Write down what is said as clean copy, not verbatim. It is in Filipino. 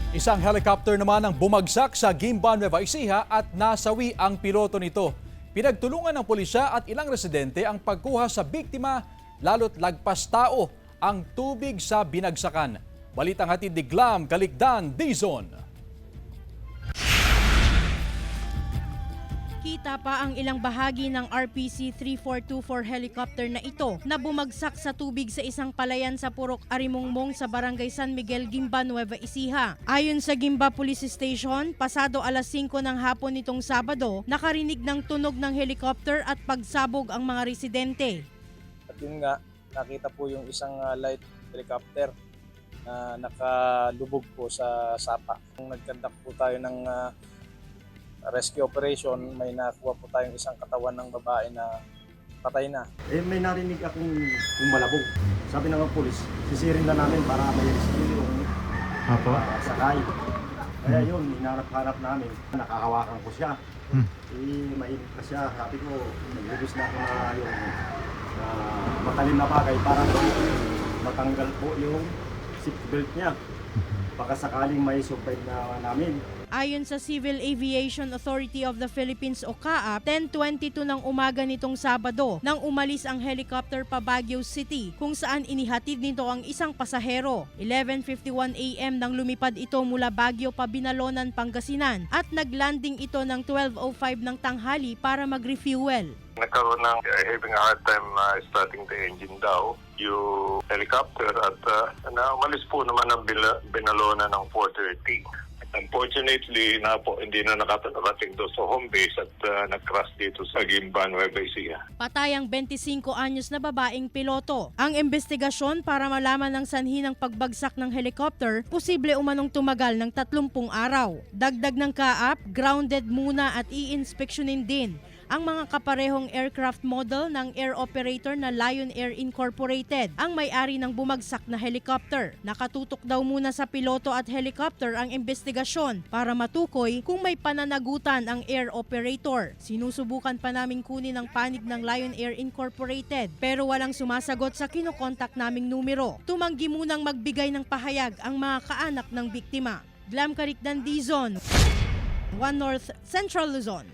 Isang helicopter naman ang bumagsak sa Gimba, Nueva Ecija at nasawi ang piloto nito. Pinagtulungan ng pulisya at ilang residente ang pagkuha sa biktima lalo't lagpas tao ang tubig sa binagsakan. Balitang hatid ni Glam Galigdan, Dizon. Kita pa ang ilang bahagi ng RPC-3424 helicopter na ito na bumagsak sa tubig sa isang palayan sa Purok Arimongmong sa Barangay San Miguel, Gimba, Nueva Ecija. Ayon sa Gimba Police Station, pasado alas 5 ng hapon nitong Sabado, nakarinig ng tunog ng helicopter at pagsabog ang mga residente. At yun nga, nakita po yung isang light helicopter na nakalubog po sa sapa. Nung nag-conduct po tayo ng rescue operation, may nakuha po tayong isang katawan ng babae na patay na. May narinig akong malabog. Sabi ng mga pulis, sisirin na namin para may rescue yung sakay. Kaya yun, hinarap-harap namin. Nakahawakan ko siya. Mainit na siya. Sabi ko, naglubos na ako na yung matalim na bagay para matanggal po yung seatbelt niya. Baka sakaling may survive na namin. Ayon sa Civil Aviation Authority of the Philippines o CAAP, 10:22 ng umaga nitong Sabado nang umalis ang helicopter pa Baguio City kung saan inihatid nito ang isang pasahero. 11:51 AM nang lumipad ito mula Baguio pa Binalonan, Pangasinan at naglanding ito ng 12:05 ng tanghali para mag-refuel. Nagkaroon ng having a hard time starting the engine daw yung helicopter at umalis po naman ng Binalonan ng 4:30. Unfortunately, hindi na nakarating doon sa home base at nag-crash dito sa Gimba, Nueva Ecija. Patay ang 25 anyos na babaeng piloto. Ang investigasyon para malaman ang sanhi ng pagbagsak ng helicopter, posible umanong tumagal ng 30 araw. Dagdag ng CAAP, grounded muna at i-inspeksyonin din ang mga kaparehong aircraft model ng air operator na Lion Air Incorporated, ang may-ari ng bumagsak na helicopter. Nakatutok daw muna sa piloto at helicopter ang investigasyon para matukoy kung may pananagutan ang air operator. Sinusubukan pa naming kunin ang panig ng Lion Air Incorporated pero walang sumasagot sa kinokontak naming numero. Tumanggi munang magbigay ng pahayag ang mga kaanak ng biktima. Glam Galigdan, Dizon, One North Central Luzon.